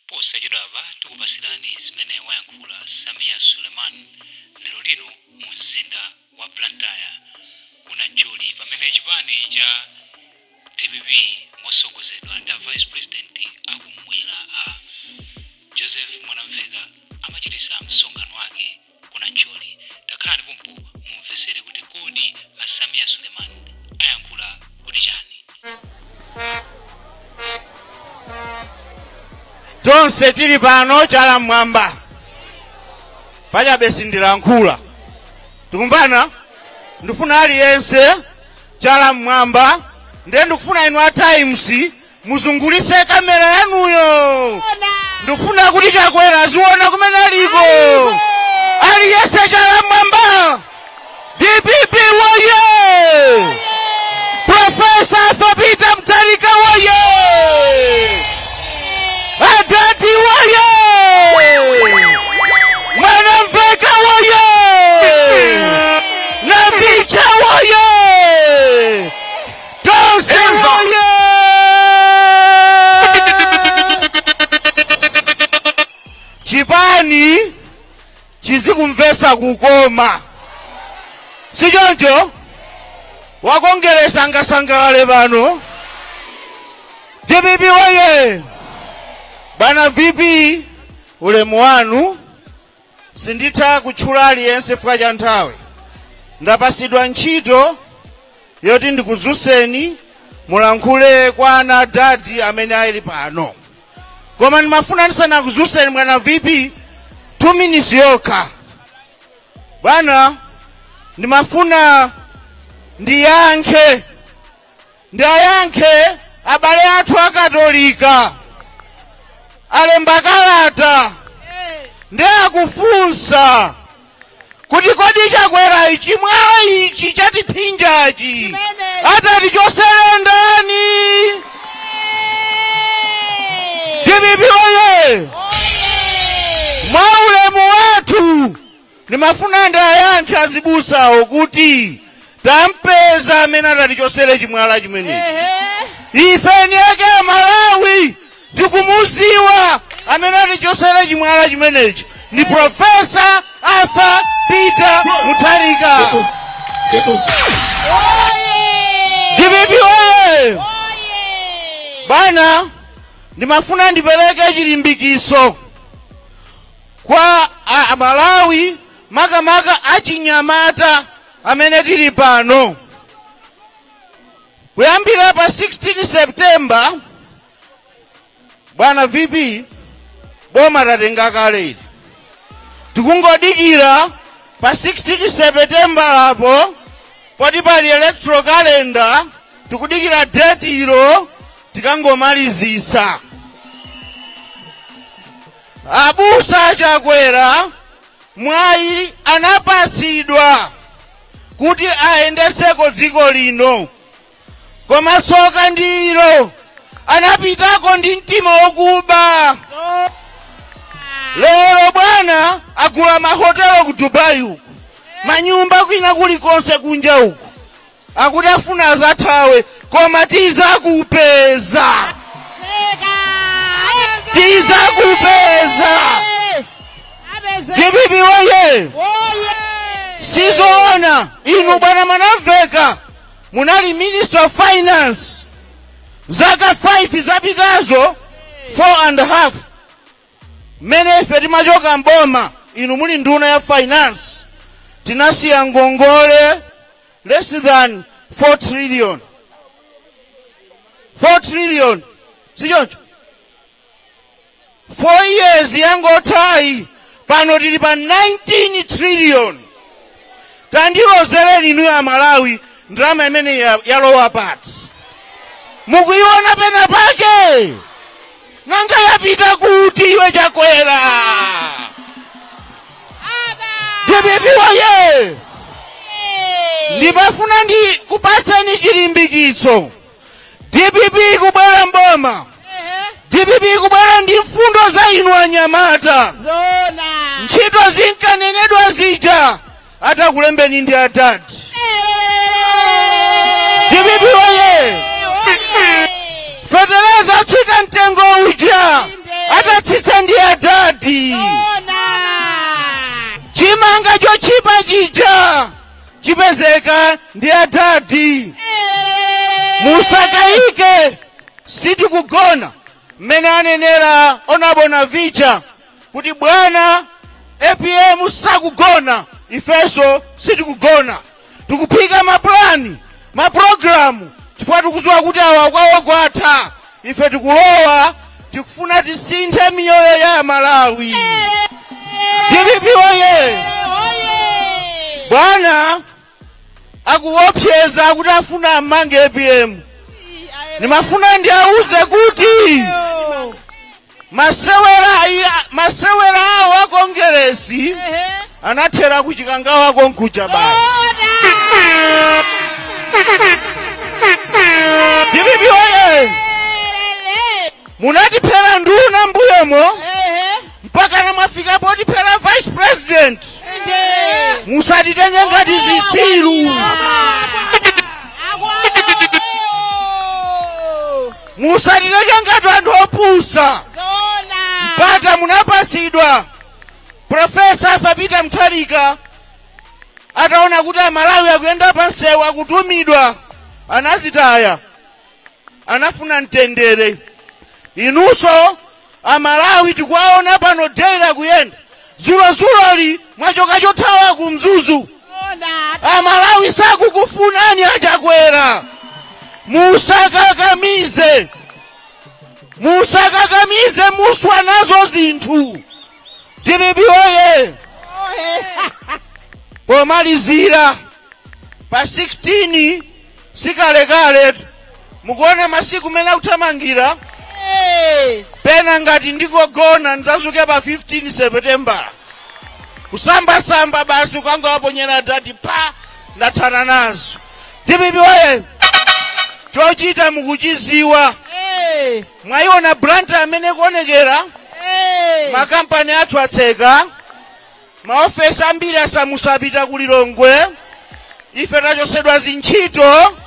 Posa jidaba tukupasirani zimene wayankhula Samia Suleiman lero lino mu mzinda wa Blantyre kuna njoli pamene chipani cha DPP mosogozedwa ndi Vice President akumwera a Joseph Mwanamveka amachitisa msonkhano wake kuna njoli. Takhalani pompo mumvesere kuti kodi a Samia Suleiman ayankhula kuti chani. Tonse tili pano chala mwamba pachabe sindilankhula tikumbana ndifuna aliyense chala mwamba ndiye ndikufuna inu a Times muzungulise kamera yanuyo ndikufuna kuti chakwera aziona kumene aliko aliyense chala mwamba. DPP woye! Professor Thobita Mutharika woye! Adati woye! Mwanamveka woye! Navicha woye! Tonse woye! Chipani chizikumvesa kukoma sichoncho wakongeresa ngasangalale pano. DPP woye! Bana VP ulemu wanu sinditha kutchula aliyense fika cha nthawi ndapasidwa ntchito yoti ndikuzuseni mulankhule kwa ana dadi amene ali pano, koma ndimafuna ndisanakuzuseni mwana VP 2 minutes yokha. Bana ndimafuna ndiyankhe abale athu akatolika alemba kalata ndiye akufunsa kuti kodi chakwera ichi mwa ichi chatiphinjachi atatichosere ndani. DPP woye! Mwa ulemu wathu ndimafuna ndayankhe azibusawo kuti tampeza amene atatichosere chimwala chimenechi. Ife niyeke Malawi tikumuziwa amene atichosere chimwala chimenechi ni Professor Arthur Peter Mutharika. DPP woye! Bana ndimafuna ndipereke chilimbikiso kwa Malawi makamaka achinyamata amene tili pano. Kuyambira pa 16 September Bwana VP boma tatenga kale ili tikungodikira pa 16 September apo poti pali electoral calendar tikudikira date ilo tikangomalizisa. Abusa chakwera mwayi anapasidwa kuti ayendeseko dziko lino, koma soka ndilo anapitako ndi mtima wokuba. Lero bwana agula mahotelo ku Dubai uku, manyumba kwina kulikonse kunja uku, akuti afuna azathawe koma tizakupeza. DPP woye! Sizoona inu bwana Mwanamveka munali Minister of Finance zaka 5 zapitazo 4.5 mene ife timachoka mboma inu muli nduna ya finance tinasiya ngongole less than 4 trillion. 4 trillion sichoncho 4 years yangotayi pano tili pa 19 trillion. Tandilozereni inu ya Malawi ndrama imene yalowa pati mukuiona pena pake nanga yapita kuti iwe chakwera. DPP woye! Ndimafuna kupaseni chilimbikitso. DPP kubwera mboma, DPP kubwera ndi mfundo za inu anyamata. Ntchito zinkanenedwa zija atakulembeni ndi adati. DPP woye! Fertilizer tsika mtengo uja Atatsitsa ndi adadi. Chimanga chochipa chija chipezeka ndi adadi. Musakayike sitikugona. Mmene anenera onabona vicha kuti bwana APM sakugona, ifeso sitikugona. Tikuphika maplani, maprogramu, chifukwa tikudziwa kuti awa kwawo kwatha. Ife tikulowa, tikufuna tisinthe miyoyo ya Malawi. DPP oye! Bwana akuopseza kuti afuna amange APM. Nimafuna ndiauze kuti masewera wa kongeresi anathera kuchikangawa konkuja basi. DPP oye! Munatiphera nduna mbuyomo mpaka namafika potiphera vice president. Musatitenge ngati zisiru. Musatitenge ngati anthu opusa. Mpata munapasidwa Profesa Fabita Mutharika ataona kuti Malawi akuyenda pansewu akutumidwa, anazitaya, anafuna mtendere. Inunso Amalawi tikuwaona pano dera kuyenda. Zulozuloli mwachoka chothawa kumzuzu. Amalawi sakukufunani achakwera. Musakakamize. Musakakamize muswa nazo zinthu. DPP oye! Pomalizira pa 16 sikalekale mukuona masiku mena kuthamangira. Pena ngati ndikogona nzazuke pa 15 September. Kusamba basi ukanga waponyera dati pa ndathana nazo. DPP oye! Chochita mukuchiziwa. Mwaiona Blantyre amene kuonekera. Makampani athu atseka. Maofesi ambiri asamusapita kulilongwe. Ife tachosedwa zintchito.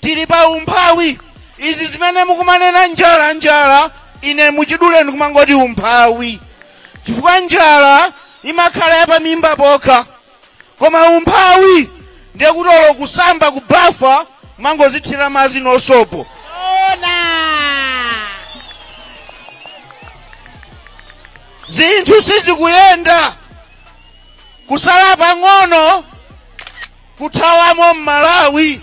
Tili pa umphawi. Izi zimene mukumanena njala, ine muchidule ndikumangoti umphawi. Chifukwa njala imakhala yapa mimba pokha. Koma umphawi ndiye kutolo kusamba kubafa mangozithira mazi nosopo. Zinthu sizikuyenda. Kusala pang'ono kuthawamo Malawi.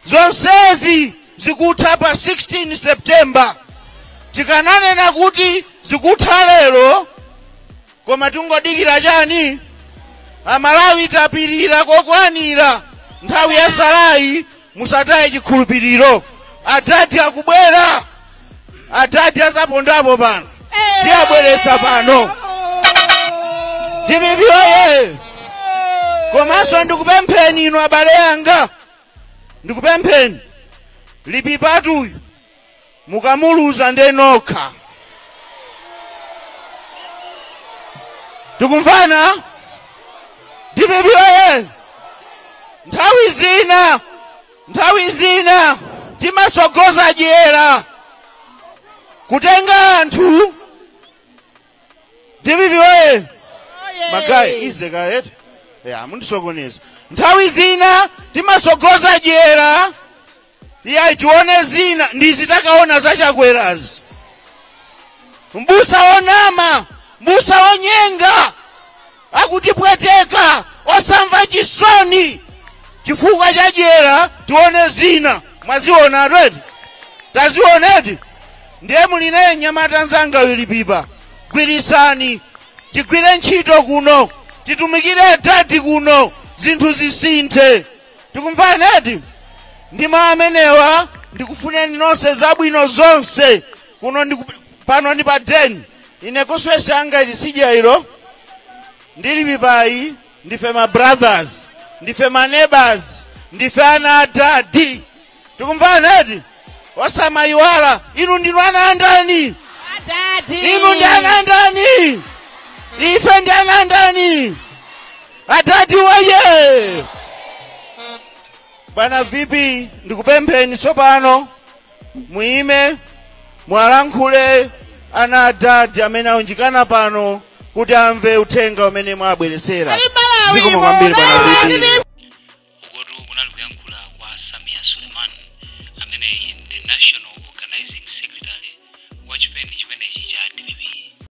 Zonsezi zikutha pa 16 September. Tikananena kuti zikutha lero, koma tungodikira chani? Amalawi tapirira kokwanira. Nthawi ya salayi musataye chikhulupiriro. Adadi akubwera. Adadi azapondapo pano. Tiyabweretsa pano. DPP oye! Komanso ndikupempheni inu abale anga. Ndikupempheni. Lipipatuyu mukamuluza ndenokha. Tikumvana? DPP oye! Nthawi zina timasogoza jera kutenga anthu. DPP oye! Magai ize kaet. Mundisokoneza. Nthawi zina timasogoza jera. Iya tione zina ndizitakaona zachakwerazi. Mbusa onama, mbusa onyenga, akutipweteka, osamva chisoni. Chifukwa cha jera tione zina. Mwaziona red? Tazionedi? Ndiye mulinaye Nyamata nzanga Lipipa. Gwirisani. Tigwire ntchito kuno. Titumikire dati kuno. Zinthu zisinthe. Tikumvanedi? Ndima amenewa ndikufuneni nonse zabwino zonse. Kuno pano ndi pa 10. Ine koswesa anga ilisija ilo. Ndilipipayi ndife ma brothers, ndife ma neighbors, ndife ana adadi. Tikumvanedi? Osamayiwala inu ndinu ana ndani? Adadi. Inu ndi ana ndani? Ife ndi ana ndani? Adadi waye! Bwana vipi ndikupempheni tsopano muime mwalankhule ana adadi amene aunjikana pano kuti amve uthenga umene mwabweresera. Zikomo kwambiri bwana. Ukotu kunali kuyankhula kwa Samia Suleiman amene